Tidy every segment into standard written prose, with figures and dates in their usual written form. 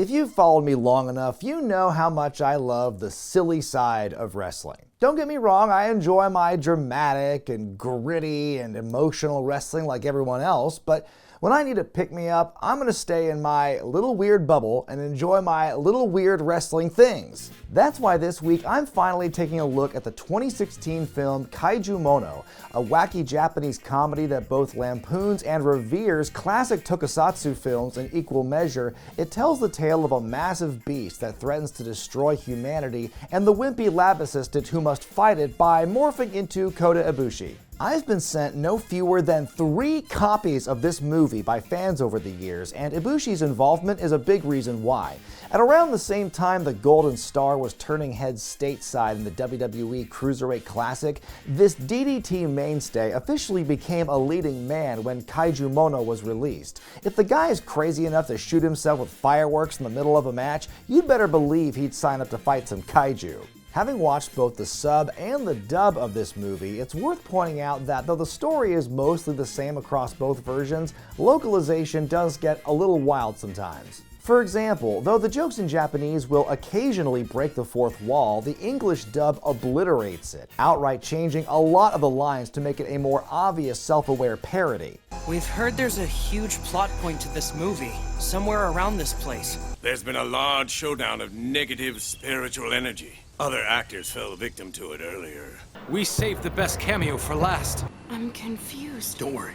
If you've followed me long enough, you know how much I love the silly side of wrestling. Don't get me wrong, I enjoy my dramatic and gritty and emotional wrestling like everyone else, but when I need to pick me up, I'm gonna stay in my little weird bubble and enjoy my little weird wrestling things. That's why this week I'm finally taking a look at the 2016 film KAIJU Mono, a wacky Japanese comedy that both lampoons and reveres classic tokusatsu films in equal measure. It tells the tale of a massive beast that threatens to destroy humanity and the wimpy lab assistant who must fight it by morphing into Kota Ibushi. I've been sent no fewer than 3 copies of this movie by fans over the years, and Ibushi's involvement is a big reason why. At around the same time the Golden Star was turning heads stateside in the WWE Cruiserweight Classic, this DDT mainstay officially became a leading man when KAIJU Mono was released. If the guy is crazy enough to shoot himself with fireworks in the middle of a match, you'd better believe he'd sign up to fight some kaiju. Having watched both the sub and the dub of this movie, it's worth pointing out that though the story is mostly the same across both versions, localization does get a little wild sometimes. For example, though the jokes in Japanese will occasionally break the fourth wall, the English dub obliterates it, outright changing a lot of the lines to make it a more obvious self-aware parody. We've heard there's a huge plot point to this movie, somewhere around this place. There's been a large showdown of negative spiritual energy. Other actors fell victim to it earlier. We saved the best cameo for last. I'm confused. Don't worry.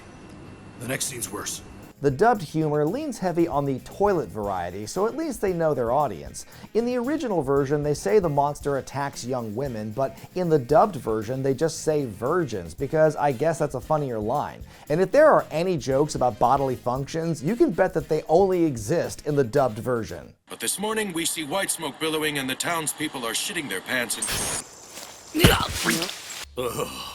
The next scene's worse. The dubbed humor leans heavy on the toilet variety, so at least they know their audience. In the original version, they say the monster attacks young women, but in the dubbed version, they just say virgins, because I guess that's a funnier line. And if there are any jokes about bodily functions, you can bet that they only exist in the dubbed version. But this morning, we see white smoke billowing and the townspeople are shitting their pants and... Ugh.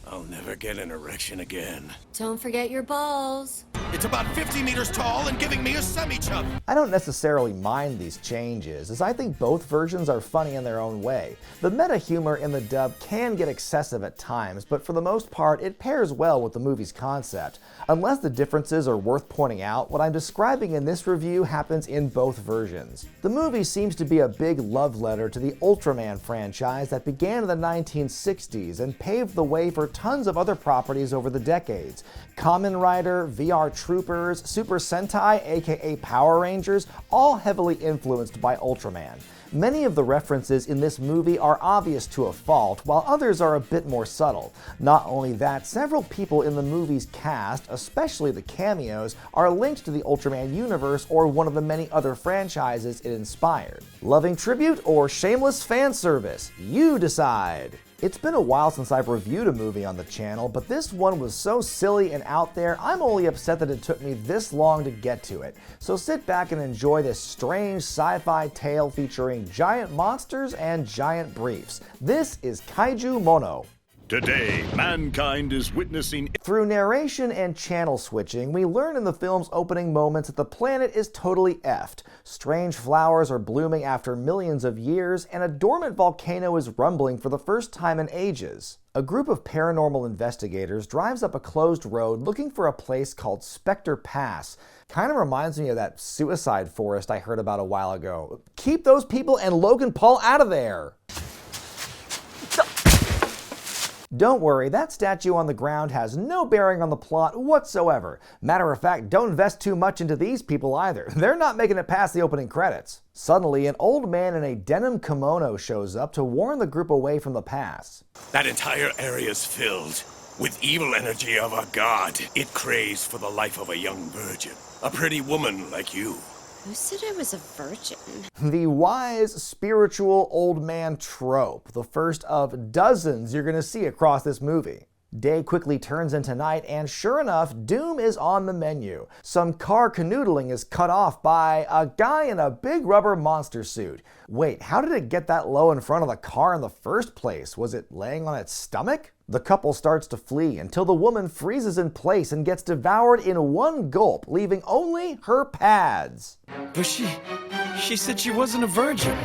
I'll never get an erection again. Don't forget your balls. It's about 50 meters tall and giving me a semi-chub. I don't necessarily mind these changes, as I think both versions are funny in their own way. The meta humor in the dub can get excessive at times, but for the most part, it pairs well with the movie's concept. Unless the differences are worth pointing out, what I'm describing in this review happens in both versions. The movie seems to be a big love letter to the Ultraman franchise that began in the 1960s and paved the way for tons of other properties over the decades. Kamen Rider, VR Troopers, Super Sentai, aka Power Rangers, all heavily influenced by Ultraman. Many of the references in this movie are obvious to a fault, while others are a bit more subtle. Not only that, several people in the movie's cast, especially the cameos, are linked to the Ultraman universe or one of the many other franchises it inspired. Loving tribute or shameless fan service? You decide! It's been a while since I've reviewed a movie on the channel, but this one was so silly and out there, I'm only upset that it took me this long to get to it. So sit back and enjoy this strange sci-fi tale featuring giant monsters and giant briefs. This is KAIJU Mono. Today, mankind is witnessing... Through narration and channel switching, we learn in the film's opening moments that the planet is totally effed. Strange flowers are blooming after millions of years, and a dormant volcano is rumbling for the first time in ages. A group of paranormal investigators drives up a closed road looking for a place called Spectre Pass. Kind of reminds me of that suicide forest I heard about a while ago. Keep those people and Logan Paul out of there! Don't worry, that statue on the ground has no bearing on the plot whatsoever. Matter of fact, don't invest too much into these people either. They're not making it past the opening credits. Suddenly, an old man in a denim kimono shows up to warn the group away from the pass. That entire area's filled with evil energy of a god. It craves for the life of a young virgin, a pretty woman like you. Who said I was a virgin? The wise, spiritual old man trope, the first of dozens you're gonna see across this movie. Day quickly turns into night, and sure enough, doom is on the menu. Some car canoodling is cut off by a guy in a big rubber monster suit. Wait, how did it get that low in front of the car in the first place? Was it laying on its stomach? The couple starts to flee until the woman freezes in place and gets devoured in one gulp, leaving only her pads. But she said she wasn't a virgin.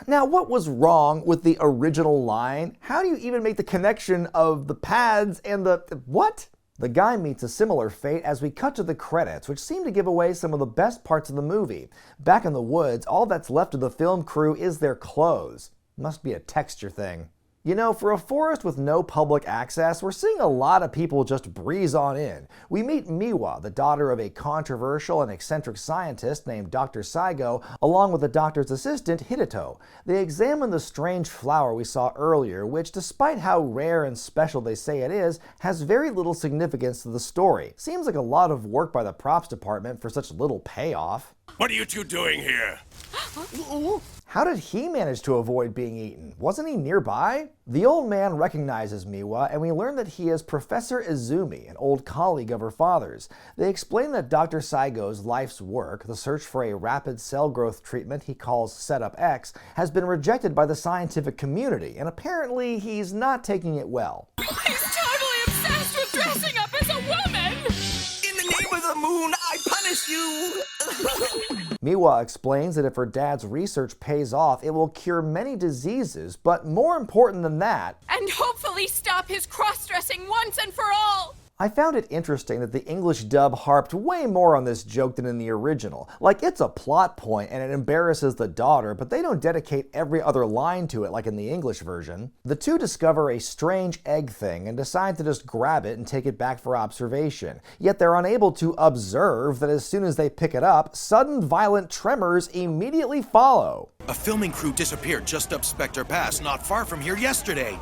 Now, what was wrong with the original line? How do you even make the connection of the pads and the... what? The guy meets a similar fate as we cut to the credits, which seem to give away some of the best parts of the movie. Back in the woods, all that's left of the film crew is their clothes. Must be a texture thing. You know, for a forest with no public access, we're seeing a lot of people just breeze on in. We meet Miwa, the daughter of a controversial and eccentric scientist named Dr. Saigo, along with the doctor's assistant, Hidito. They examine the strange flower we saw earlier, which, despite how rare and special they say it is, has very little significance to the story. Seems like a lot of work by the props department for such little payoff. What are you two doing here? How did he manage to avoid being eaten? Wasn't he nearby? The old man recognizes Miwa, and we learn that he is Professor Izumi, an old colleague of her father's. They explain that Dr. Saigo's life's work, the search for a rapid cell growth treatment he calls Setup X, has been rejected by the scientific community, and apparently he's not taking it well. He's totally obsessed with dressing up as a woman! In the name of the moon, I punish you! Miwa explains that if her dad's research pays off, it will cure many diseases, but more important than that, And hopefully stop his cross-dressing once and for all! I found it interesting that the English dub harped way more on this joke than in the original. Like, it's a plot point and it embarrasses the daughter, but they don't dedicate every other line to it like in the English version. The two discover a strange egg thing and decide to just grab it and take it back for observation. Yet they're unable to observe that as soon as they pick it up, sudden violent tremors immediately follow. A filming crew disappeared just up Spectre Pass, not far from here yesterday.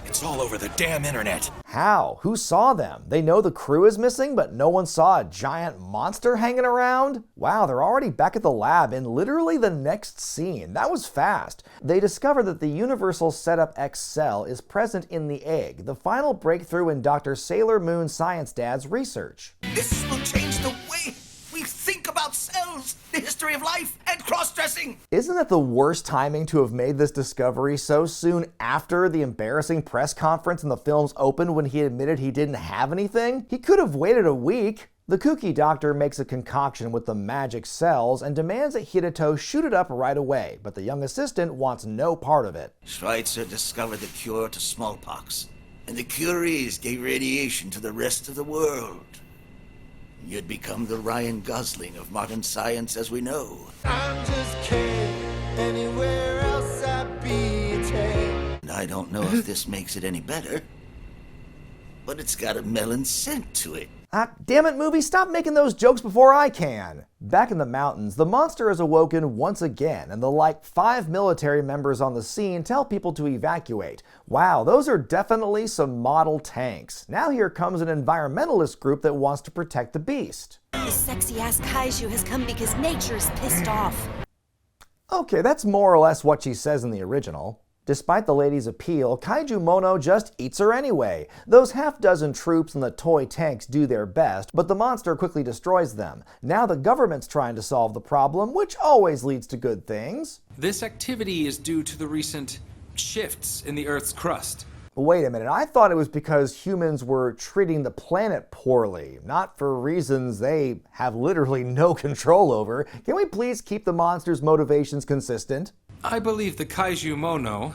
It's all over the damn internet. How? Who saw them? They know the crew is missing, but no one saw a giant monster hanging around? Wow, they're already back at the lab in literally the next scene. That was fast. They discover that the universal Setup X cell is present in the egg, the final breakthrough in Dr. Sailor Moon Science Dad's research. This will change the way we think about cells, the history of life, and cross-dressing. Isn't it the worst timing to have made this discovery so soon after the embarrassing press conference in the film's open when he admitted he didn't have anything? He could have waited a week. The kooky doctor makes a concoction with the magic cells and demands that Hidito shoot it up right away, but the young assistant wants no part of it. Schweitzer discovered the cure to smallpox, and the Curies gave radiation to the rest of the world. You'd become the Ryan Gosling of modern science as we know. I'm just kidding. Anywhere else I'd be a tame. And I don't know if this makes it any better, but it's got a melon scent to it. Ah, damn it, movie, stop making those jokes before I can. Back in the mountains, the monster is awoken once again, and the 5 military members on the scene tell people to evacuate. Wow, those are definitely some model tanks. Now here comes an environmentalist group that wants to protect the beast. This sexy-ass kaiju has come because nature's pissed off. Okay, that's more or less what she says in the original. Despite the lady's appeal, Kaiju Mono just eats her anyway. Those half-dozen troops and the toy tanks do their best, but the monster quickly destroys them. Now the government's trying to solve the problem, which always leads to good things. This activity is due to the recent shifts in the Earth's crust. Wait a minute, I thought it was because humans were treating the planet poorly, not for reasons they have literally no control over. Can we please keep the monster's motivations consistent? I believe the Kaiju Mono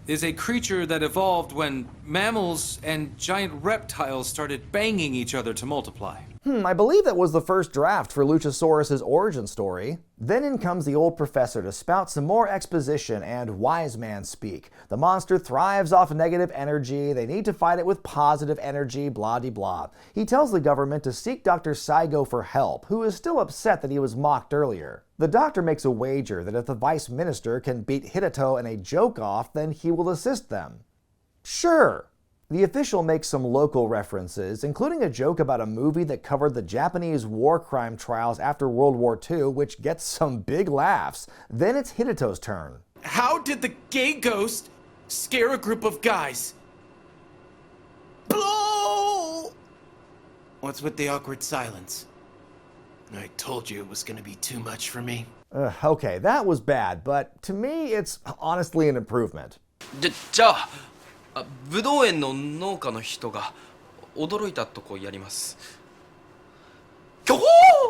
is a creature that evolved when mammals and giant reptiles started banging each other to multiply. I believe that was the first draft for Luchasaurus's origin story. Then in comes the old professor to spout some more exposition and wise man speak. The monster thrives off negative energy, they need to fight it with positive energy, blah-de-blah. He tells the government to seek Dr. Saigo for help, who is still upset that he was mocked earlier. The doctor makes a wager that if the vice minister can beat Hidito in a joke-off, then he will assist them. Sure. The official makes some local references, including a joke about a movie that covered the Japanese war crime trials after World War II, which gets some big laughs. Then it's Hideto's turn. How did the gay ghost scare a group of guys? Blow! What's with the awkward silence? I told you it was gonna be too much for me. Okay, that was bad, but to me, it's honestly an improvement. じゃあ、ぶどう園の農家の人が驚いたとこやります。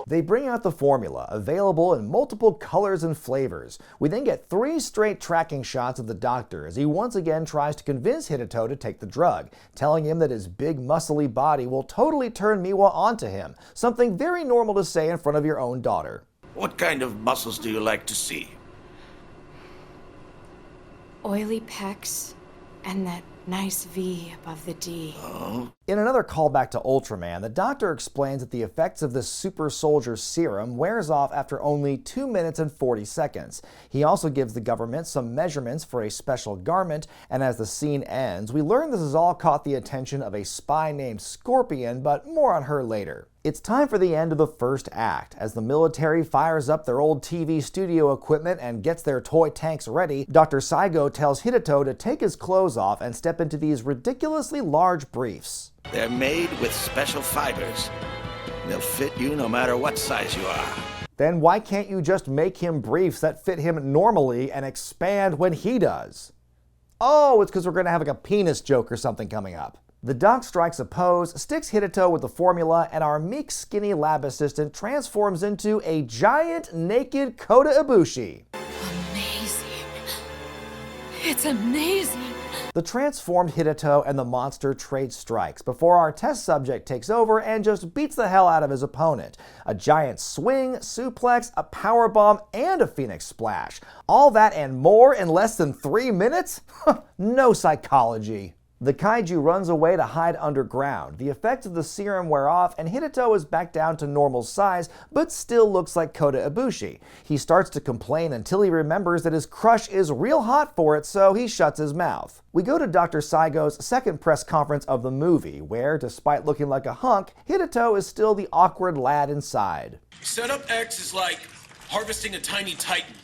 They bring out the formula, available in multiple colors and flavors. We then get 3 straight tracking shots of the doctor as he once again tries to convince Hirato to take the drug, telling him that his big muscly body will totally turn Miwa onto him, something very normal to say in front of your own daughter. What kind of muscles do you like to see? Oily pecs and that nice V above the D. Oh? In another callback to Ultraman, the doctor explains that the effects of this super soldier serum wears off after only 2 minutes and 40 seconds. He also gives the government some measurements for a special garment, and as the scene ends, we learn this has all caught the attention of a spy named Scorpion, but more on her later. It's time for the end of the first act. As the military fires up their old TV studio equipment and gets their toy tanks ready, Dr. Saigo tells Hirato to take his clothes off and step into these ridiculously large briefs. They're made with special fibers. They'll fit you no matter what size you are. Then why can't you just make him briefs that fit him normally and expand when he does? Oh, it's because we're going to have like a penis joke or something coming up. The doc strikes a pose, sticks Hirato with the formula, and our meek, skinny lab assistant transforms into a giant, naked Kota Ibushi. Amazing. It's amazing. The transformed Hirato and the monster trade strikes before our test subject takes over and just beats the hell out of his opponent. A giant swing, suplex, a powerbomb, and a phoenix splash. All that and more in less than 3 minutes? No psychology. The kaiju runs away to hide underground. The effects of the serum wear off, and Hirato is back down to normal size, but still looks like Kota Ibushi. He starts to complain until he remembers that his crush is real hot for it, so he shuts his mouth. We go to Dr. Saigo's second press conference of the movie, where, despite looking like a hunk, Hirato is still the awkward lad inside. Setup X is like harvesting a tiny titan.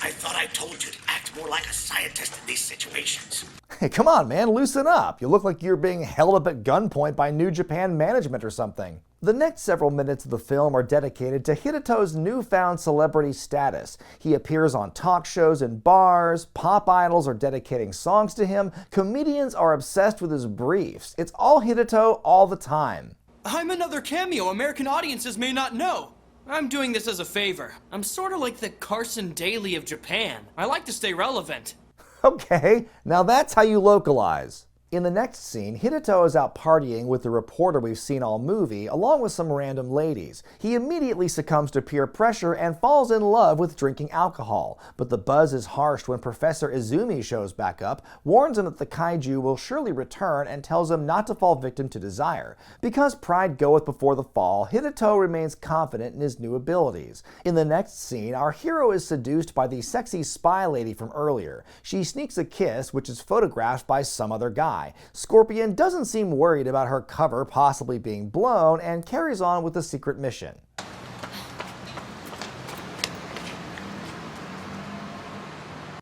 I thought I told you to act more like a scientist in these situations. Hey, come on, man, loosen up. You look like you're being held up at gunpoint by New Japan management or something. The next several minutes of the film are dedicated to Hirato's newfound celebrity status. He appears on talk shows and bars, pop idols are dedicating songs to him, comedians are obsessed with his briefs. It's all Hirato all the time. I'm another cameo American audiences may not know. I'm doing this as a favor. I'm sort of like the Carson Daly of Japan. I like to stay relevant. Okay, now that's how you localize. In the next scene, Hirato is out partying with the reporter we've seen all movie, along with some random ladies. He immediately succumbs to peer pressure and falls in love with drinking alcohol. But the buzz is harsh when Professor Izumi shows back up, warns him that the kaiju will surely return, and tells him not to fall victim to desire. Because pride goeth before the fall, Hirato remains confident in his new abilities. In the next scene, our hero is seduced by the sexy spy lady from earlier. She sneaks a kiss, which is photographed by some other guy. Scorpion doesn't seem worried about her cover possibly being blown and carries on with the secret mission.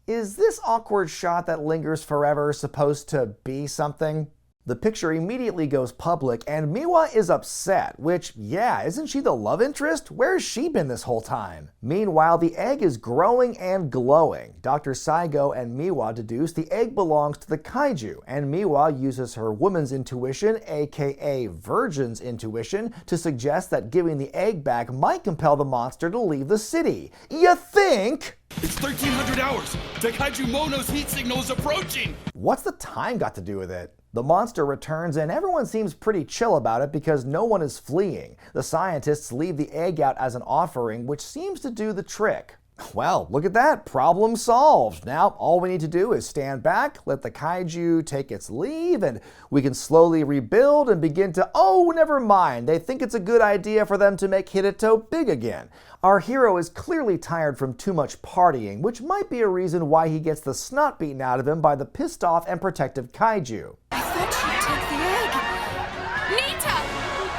Is this awkward shot that lingers forever supposed to be something? The picture immediately goes public, and Miwa is upset, which, yeah, isn't she the love interest? Where's she been this whole time? Meanwhile, the egg is growing and glowing. Dr. Saigo and Miwa deduce the egg belongs to the kaiju, and Miwa uses her woman's intuition, aka virgin's intuition, to suggest that giving the egg back might compel the monster to leave the city. You think? It's 1300 hours! The KAIJU Mono's heat signal is approaching! What's the time got to do with it? The monster returns and everyone seems pretty chill about it because no one is fleeing. The scientists leave the egg out as an offering, which seems to do the trick. Well, look at that, problem solved. Now all we need to do is stand back, let the kaiju take its leave, and we can slowly rebuild and begin to, oh, never mind, they think it's a good idea for them to make Hirato big again. Our hero is clearly tired from too much partying, which might be a reason why he gets the snot beaten out of him by the pissed off and protective kaiju. I thought she'd take the egg. Nita!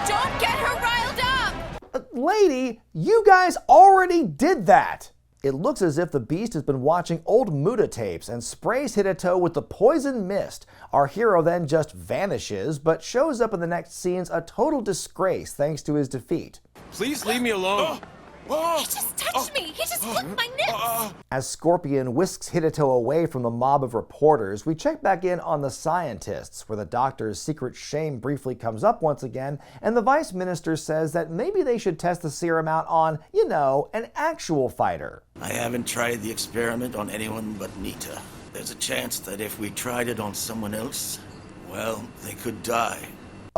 Don't get her riled up! Lady, you guys already did that! It looks as if the beast has been watching old Muda tapes and sprays Hirato with the poison mist. Our hero then just vanishes, but shows up in the next scenes a total disgrace thanks to his defeat. Please leave me alone. He just touched me! He just flicked my nips! As Scorpion whisks Hideo away from the mob of reporters, we check back in on the scientists, where the doctor's secret shame briefly comes up once again, and the vice minister says that maybe they should test the serum out on, you know, an actual fighter. I haven't tried the experiment on anyone but Nita. There's a chance that if we tried it on someone else, well, they could die.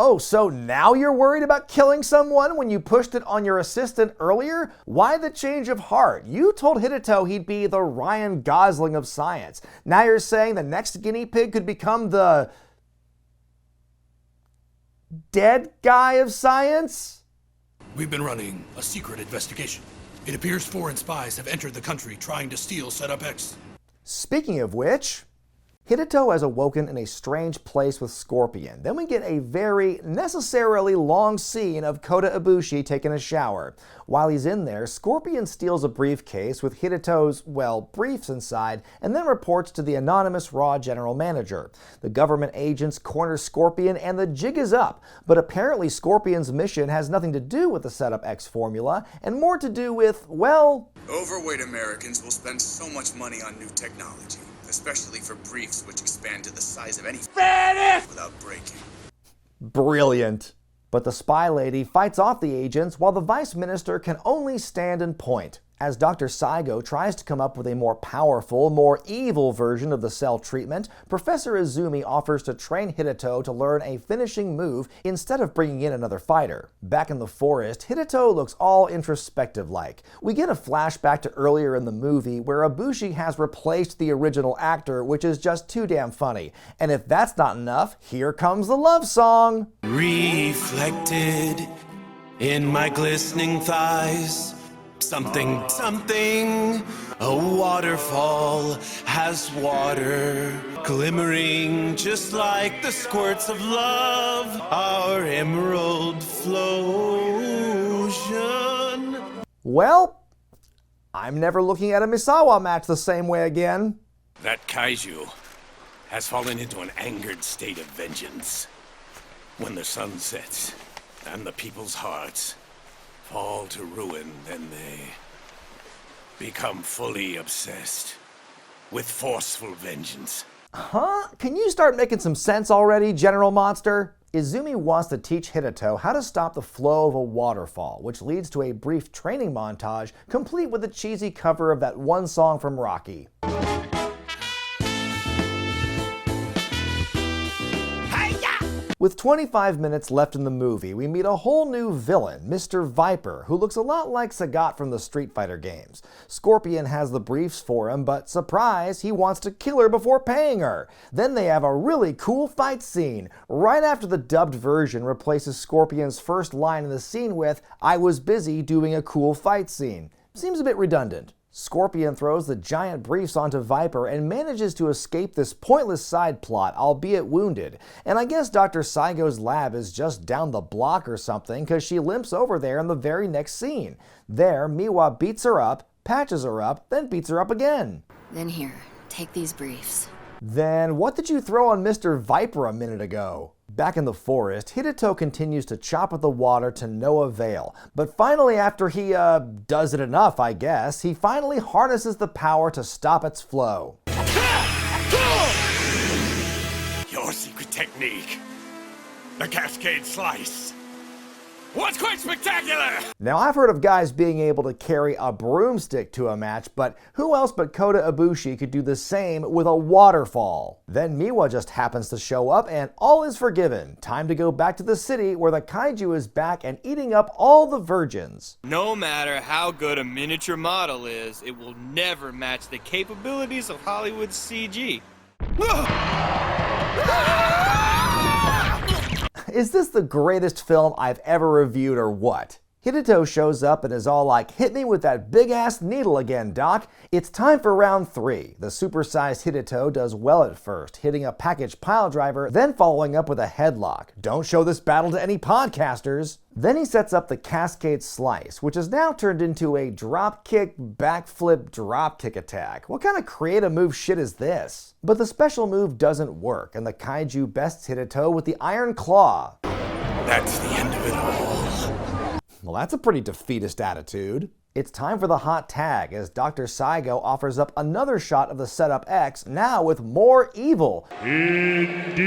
Oh, so now you're worried about killing someone when you pushed it on your assistant earlier? Why the change of heart? You told Hideo he'd be the Ryan Gosling of science. Now you're saying the next guinea pig could become the dead guy of science? We've been running a secret investigation. It appears foreign spies have entered the country trying to steal Setup X. Speaking of which, Hideo has awoken in a strange place with Scorpion. Then we get a very necessarily long scene of Kota Ibushi taking a shower. While he's in there, Scorpion steals a briefcase with Hideo's, well, briefs inside, and then reports to the anonymous Raw general manager. The government agents corner Scorpion and the jig is up, but apparently Scorpion's mission has nothing to do with the Setup X formula, and more to do with, well... Overweight Americans will spend so much money on new technology. Especially for briefs which expand to the size of any without breaking. Brilliant. But the spy lady fights off the agents while the vice minister can only stand and point. As Dr. Saigo tries to come up with a more powerful, more evil version of the cell treatment, Professor Izumi offers to train Hideo to learn a finishing move instead of bringing in another fighter. Back in the forest, Hideo looks all introspective-like. We get a flashback to earlier in the movie where Ibushi has replaced the original actor, which is just too damn funny. And if that's not enough, here comes the love song. Reflected in my glistening thighs. Something, a waterfall has water, glimmering just like the squirts of love, our emerald flosion. Well, I'm never looking at a Misawa match the same way again. That kaiju has fallen into an angered state of vengeance. When the sun sets and the people's hearts fall to ruin, then they become fully obsessed with forceful vengeance. Huh? Can you start making some sense already, General Monster? Izumi wants to teach Hideo how to stop the flow of a waterfall, which leads to a brief training montage complete with a cheesy cover of that one song from Rocky. With 25 minutes left in the movie, we meet a whole new villain, Mr. Viper, who looks a lot like Sagat from the Street Fighter games. Scorpion has the briefs for him, but surprise, he wants to kill her before paying her. Then they have a really cool fight scene, right after the dubbed version replaces Scorpion's first line in the scene with, "I was busy doing a cool fight scene." Seems a bit redundant. Scorpion throws the giant briefs onto Viper and manages to escape this pointless side plot, albeit wounded. And I guess Dr. Saigo's lab is just down the block or something, because she limps over there in the very next scene. There, Miwa beats her up, patches her up, then beats her up again. Then here, take these briefs. Then what did you throw on Mr. Viper a minute ago? Back in the forest, Hideo continues to chop at the water to no avail. But finally, after he, does it enough, I guess, he finally harnesses the power to stop its flow. Your secret technique, the Cascade Slice, was quite spectacular! Now, I've heard of guys being able to carry a broomstick to a match, but who else but Kota Ibushi could do the same with a waterfall? Then Miwa just happens to show up and all is forgiven. Time to go back to the city where the kaiju is back and eating up all the virgins. No matter how good a miniature model is, it will never match the capabilities of Hollywood's CG. Is this the greatest film I've ever reviewed or what? Hideo shows up and is all like, "Hit me with that big-ass needle again, Doc." It's time for round 3. The supersized Hideo does well at first, hitting a package piledriver, then following up with a headlock. Don't show this battle to any podcasters. Then he sets up the Cascade Slice, which is now turned into a dropkick, backflip, dropkick attack. What kind of creative move shit is this? But the special move doesn't work, and the kaiju bests Hideo with the Iron Claw. That's the end of it all. Well, that's a pretty defeatist attitude. It's time for the hot tag as Dr. Saigo offers up another shot of the setup X, now with more evil. Indeed.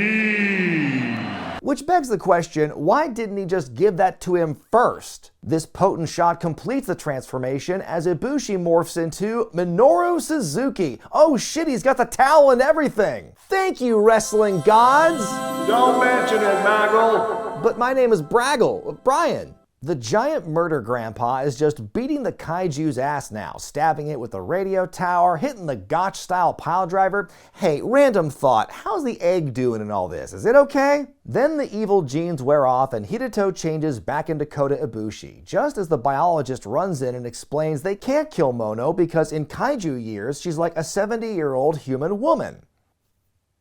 Which begs the question, why didn't he just give that to him first? This potent shot completes the transformation as Ibushi morphs into Minoru Suzuki. Oh shit, he's got the towel and everything. Thank you, wrestling gods. Don't mention it, Maggle. But my name is Brian. The giant murder grandpa is just beating the kaiju's ass now, stabbing it with a radio tower, hitting the gotch-style piledriver. Hey, random thought, how's the egg doing in all this? Is it okay? Then the evil genes wear off and Hideo changes back into Kota Ibushi, just as the biologist runs in and explains they can't kill Mono because in kaiju years, she's like a 70-year-old human woman.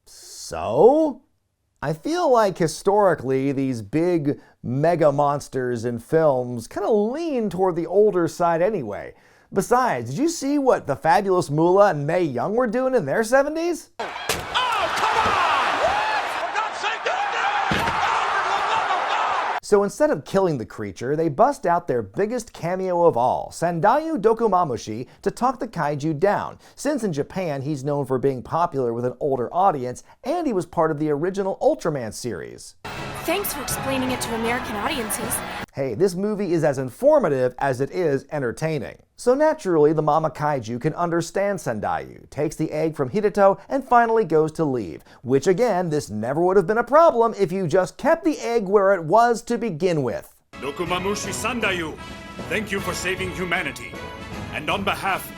So? I feel like historically these big mega monsters in films kind of lean toward the older side anyway. Besides, did you see what the Fabulous Moolah and Mae Young were doing in their 70s? So instead of killing the creature, they bust out their biggest cameo of all, Sandayu Dokumamushi, to talk the kaiju down, since in Japan he's known for being popular with an older audience, and he was part of the original Ultraman series. Thanks for explaining it to American audiences. Hey, this movie is as informative as it is entertaining. So naturally, the mama kaiju can understand Sandayu, takes the egg from Hideo, and finally goes to leave. Which again, this never would have been a problem if you just kept the egg where it was to begin with. Dokumamushi Sandayu, thank you for saving humanity. And on behalf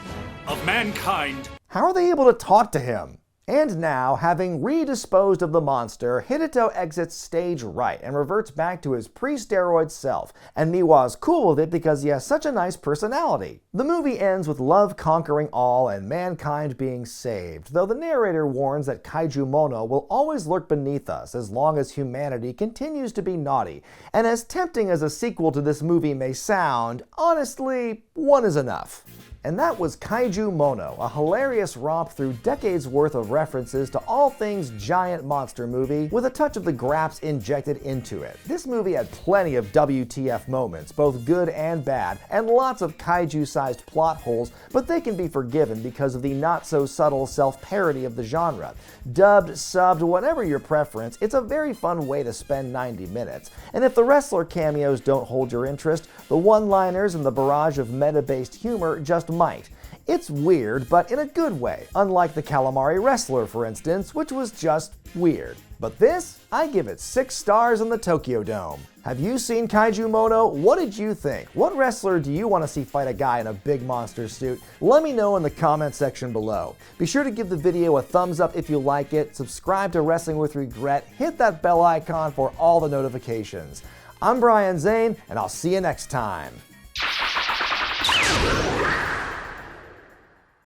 of mankind... How are they able to talk to him? And now, having redisposed of the monster, Hideo exits stage right and reverts back to his pre-steroid self, and Miwa's cool with it because he has such a nice personality. The movie ends with love conquering all and mankind being saved, though the narrator warns that Kaiju Mono will always lurk beneath us as long as humanity continues to be naughty, and as tempting as a sequel to this movie may sound, honestly, one is enough. And that was Kaiju Mono, a hilarious romp through decades worth of references to all things giant monster movie with a touch of the graps injected into it. This movie had plenty of WTF moments, both good and bad, and lots of kaiju-sized plot holes, but they can be forgiven because of the not-so-subtle self-parody of the genre. Dubbed, subbed, whatever your preference, it's a very fun way to spend 90 minutes. And if the wrestler cameos don't hold your interest, the one-liners and the barrage of meta-based humor just might. It's weird, but in a good way, unlike the Calamari Wrestler, for instance, which was just weird. But this, I give it 6 stars in the Tokyo Dome. Have you seen Kaiju Mono? What did you think? What wrestler do you want to see fight a guy in a big monster suit? Let me know in the comment section below. Be sure to give the video a thumbs up if you like it, subscribe to Wrestling with Regret, hit that bell icon for all the notifications. I'm Brian Zane, and I'll see you next time.